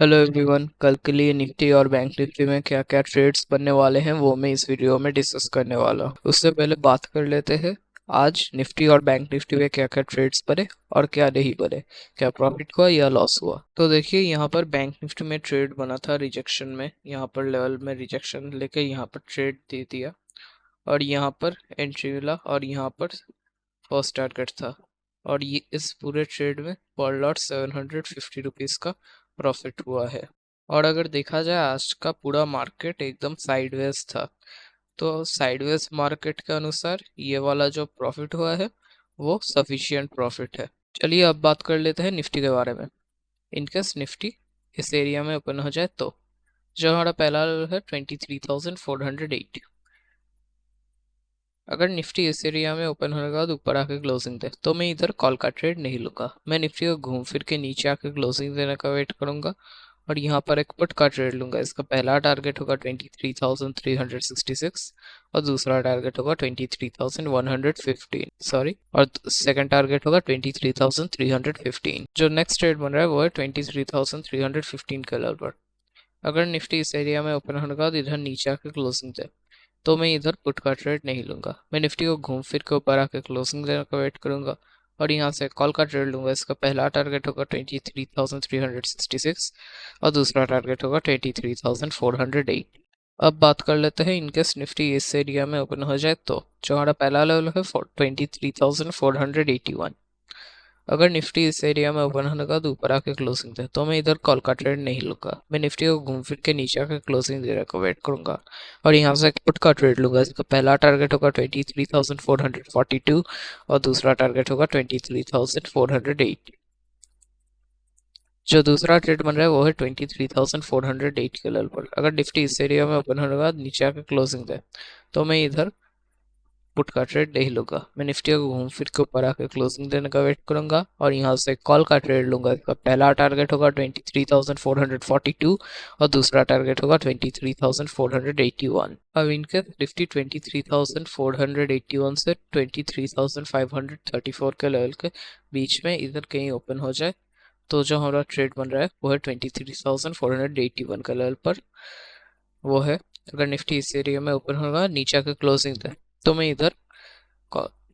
Hello everyone. कल के लिए निफ्टी और बैंक निफ्टी में क्या क्या ट्रेड्स बनने वाले हैं वो मैं इस वीडियो में डिस्कस करने वाला हूँ। उससे पहले बात कर लेते हैं आज निफ्टी और बैंक निफ्टी में क्या क्या ट्रेड्स बने और क्या नहीं बने, क्या प्रॉफिट हुआ या लॉस हुआ। तो देखिए यहाँ पर बैंक निफ्टी में ट्रेड बना था रिजेक्शन में, यहाँ पर लेवल में रिजेक्शन लेके यहाँ पर ट्रेड दे दिया और यहाँ पर एंट्री मिला और यहाँ पर फर्स्ट टारगेट था और ये इस पूरे ट्रेड में पर लॉट 750 रुपीज़ का प्रॉफिट हुआ है। और अगर देखा जाए आज का पूरा मार्केट एकदम साइडवेज था, तो साइडवेज मार्केट के अनुसार ये वाला जो प्रॉफिट हुआ है वो सफिशियंट प्रॉफिट है। चलिए अब बात कर लेते हैं निफ्टी के बारे में। इनकेस निफ्टी इस एरिया में ओपन हो जाए तो जो हमारा पहला लेवल है 23,480। अगर निफ्टी इस एरिया में ओपन होने के बाद ऊपर आके क्लोजिंग दे तो मैं इधर कॉल का ट्रेड नहीं लूँगा। मैं निफ्टी को घूम फिर के नीचे आके क्लोजिंग देने का वेट करूँगा और यहाँ पर एक पुट का ट्रेड लूँगा। इसका पहला टारगेट होगा 23,366 और दूसरा टारगेट होगा 23,115 सॉरी, और सेकंड टारगेट होगा 23,315। जो नेक्स्ट ट्रेड बन रहा है वो है 23,315 के लेवल पर। अगर निफ्टी इस एरिया में ओपन होने के बाद इधर नीचे आके क्लोजिंग दे तो मैं इधर पुट का ट्रेड नहीं लूँगा। मैं निफ्टी को घूम फिर के ऊपर आके क्लोजिंग देने का वेट करूँगा और यहाँ से कॉल का ट्रेड लूँगा। इसका पहला टारगेट होगा 23,366 और दूसरा टारगेट होगा 23,408। अब बात कर लेते हैं इनकेस निफ्टी इस एरिया में ओपन हो जाए तो जो हमारा पहला लेवल है 23,481। अगर निफ्टी इस एरिया में ओपन होने का तो ऊपर आके क्लोजिंग दे तो मैं इधर कॉल का ट्रेड नहीं लूँगा। मैं निफ्टी को घूम फिर के नीचे आके क्लोजिंग देने का वेट करूँगा और यहाँ से पुट का ट्रेड लूँगा। इसका पहला टारगेट होगा 23,442 और दूसरा टारगेट होगा 23,408। जो दूसरा ट्रेड बन रहा है वो है 23,408 के लेवल पर। अगर निफ्टी इस एरिया में ओपन होने के बाद नीचे आके क्लोजिंग दे तो मैं इधर पुट का ट्रेड नहीं लूँगा। मैं निफ्टी को घूम फिर के ऊपर आकर क्लोजिंग देने का वेट करूँगा और यहाँ से कॉल का ट्रेड लूँगा। इसका पहला टारगेट होगा 23,442 और दूसरा टारगेट होगा 23,481। अब इनके निफ्टी 23,481 से 23,534 के लेवल के बीच में इधर कहीं ओपन हो जाए तो जो हमारा ट्रेड बन रहा है वो है 23,481 के लेवल पर। वो है अगर निफ्टी इस एरिया में ओपन होगा नीचे आकर क्लोजिंग दे तो मैं इधर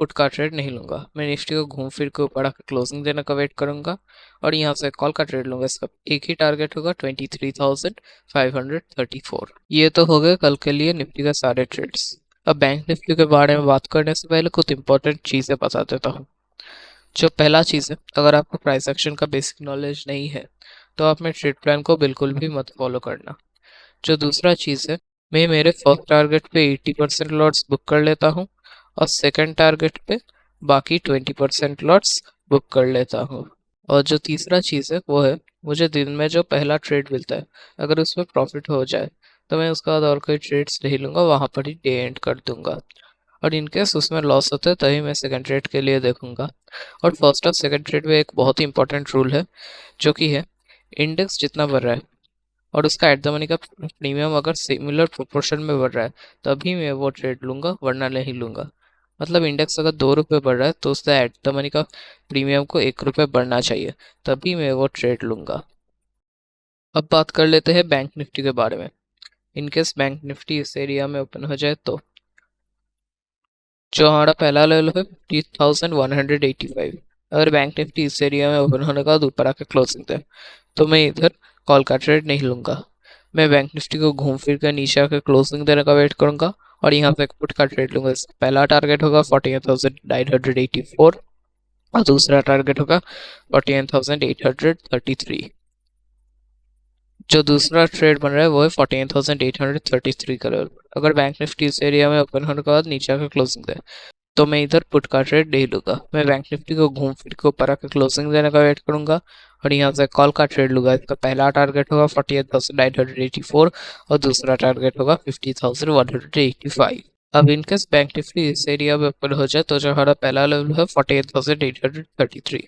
पुट का ट्रेड नहीं लूँगा। मैं निफ्टी को घूम फिर के ऊपर आकर क्लोजिंग देने का वेट करूँगा और यहाँ से कॉल का ट्रेड लूँगा। इसका एक ही टारगेट होगा 23,534। ये तो हो गए कल के लिए निफ्टी का सारे ट्रेड्स। अब बैंक निफ्टी के बारे में बात करने से पहले कुछ इंपॉर्टेंट चीज़ें बता देता हूँ। जो पहला चीज़ है, अगर आपको प्राइस एक्शन का बेसिक नॉलेज नहीं है तो आप में ट्रेड प्लान को बिल्कुल भी मत फॉलो करना। जो दूसरा चीज़ है, मैं मेरे फर्स्ट टारगेट पे 80% लॉट्स बुक कर लेता हूँ और सेकंड टारगेट पे बाकी 20% लॉट्स बुक कर लेता हूँ। और जो तीसरा चीज़ है वो है, मुझे दिन में जो पहला ट्रेड मिलता है अगर उसमें प्रॉफिट हो जाए तो मैं उसके बाद और कोई ट्रेड्स नहीं लूँगा, वहाँ पर ही डे एंड कर दूंगा। और इनकेस उसमें लॉस होता है तभी मैं सेकंड ट्रेड के लिए देखूंगा। और फर्स्ट और सेकंड ट्रेड में एक बहुत ही इंपॉर्टेंट रूल है जो कि है, इंडेक्स जितना बढ़ रहा है और उसका एट द मनी का प्रीमियम अगर सिमिलर प्रोपोर्शन में बढ़ रहा है तभी मैं वो ट्रेड लूँगा, वरना नहीं लूँगा। मतलब इंडेक्स अगर 2 रुपये बढ़ रहा है तो उसका एट द मनी का प्रीमियम को 1 रुपये बढ़ना चाहिए, तभी मैं वो ट्रेड लूँगा। अब बात कर लेते हैं बैंक निफ्टी के बारे में। इनकेस बैंक निफ्टी इस एरिया में ओपन हो जाए तो जो हमारा पहला लेवल है 50,185। अगर बैंक निफ्टी इस एरिया में ओपन होने का ऊपर आकर क्लोजिंग दे तो मैं इधर कॉल का ट्रेड नहीं लूँगा। मैं बैंक निफ्टी को घूम फिर कर नीचे आकर क्लोजिंग देने का वेट करूँगा और यहाँ पे एक पुट का ट्रेड लूँगा। इसका पहला टारगेट होगा 48,984 और दूसरा टारगेट होगा 48,833। जो दूसरा ट्रेड बन रहा है वो है 48,833 का लेवल। अगर बैंक निफ्टी इस एरिया में ओपन होने के बाद नीचे आकर क्लोजिंग दे तो मैं इधर पुट का ट्रेड नहीं लूँगा। मैं बैंक निफ्टी को घूम फिर के ऊपर आकर क्लोजिंग देने का वेट करूँगा और यहाँ से कॉल का ट्रेड लूँगा। इसका पहला टारगेट होगा 48,984 और दूसरा टारगेट होगा 50,185। अब इनकेस बैंक निफ्टी इस एरिया में ओपन हो जाए तो जो हमारा पहला लेवल है 48,833।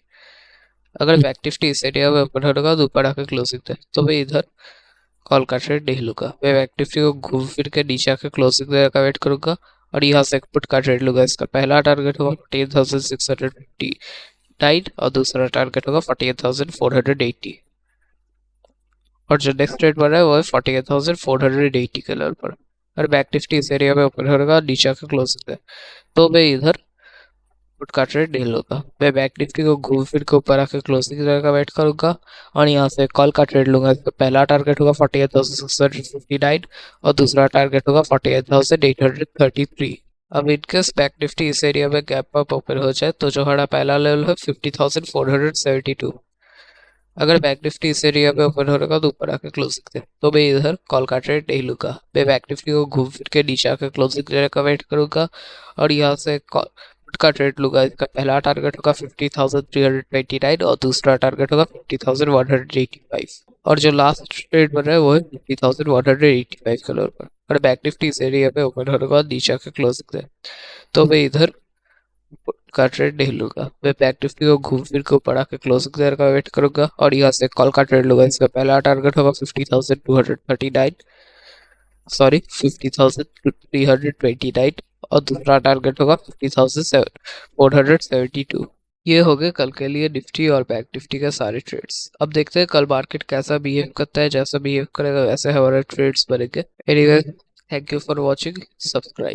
अगर बैंक निफ्टी इस एरिया में ओपन होगा तो ऊपर आकर क्लोजिंग दे तो मैं इधर कॉल का ट्रेड नहीं लूँगा। मैं बैंक निफ्टी को घूम फिर के नीचे आकर क्लोजिंग देने का वेट करूँगा और यहाँ से एक पुट का ट्रेड लूँगा। इसका पहला टारगेट होगा 48,659 और दूसरा टारगेट होगा 48,480। और जो नेक्स्ट ट्रेड बन रहा है वो है 48,480 के लेवल पर। और बैंक निफ्टी इस एरिया में ओपन होगा, नीचे आकर क्लोज होता है, तो मैं इधर पुट का ट्रेड डील होगा। मैं बैंक निफ्टी को घूम फिर के ऊपर आकर क्लोजिंग का वेट करूंगा और यहाँ से कॉल का ट्रेड लूंगा। इसका पहला टारगेट होगा 48,659 और दूसरा टारगेट होगा 48,833। अब इनकेस बैंक निफ्टी इस एरिया में गैप अप ओपन हो जाए तो जो हमारा पहला लेवल है 50,472। अगर बैंक निफ्टी इस एरिया पे ओपन होगा तो ऊपर आकर क्लोज सकते हैं, तो मैं इधर कॉल का ट्रेड नहीं लूंगा। मैं बैंक निफ्टी को घूम फिर के नीचे आकर क्लोजिंग का वेट करूंगा और यहाँ से कॉल का ट्रेड लूंगा। इसका पहला टारगेट होगा 50,329 और दूसरा टारगेट होगा 50,185 और जो लास्ट ट्रेड बन रहा है वो है 50,185 कलर पर। और बैंक निफ्टी इस एरिया पे ओपन होगा और नीचे आकर क्लोज सकते हैं, तो मैं इधर का ट्रेड नहीं लूंगा। मैं बैंक निफ्टी को घूम फिर के ऊपर आके क्लोजिंग देर का वेट करूंगा और यहाँ से कॉल का ट्रेड लूंगा। इसका पहला टारगेट होगा 50,239 सॉरी 50,329 और दूसरा टारगेट होगा 50,472। ये हो गए कल के लिए निफ्टी और बैंक निफ्टी के सारे ट्रेड्स। अब देखते हैं कल मार्केट कैसा बिहेव करता है। जैसा बिहेव करेगा वैसे हमारे ट्रेड्स बनेंगे। Anyway, thank you for watching, subscribe.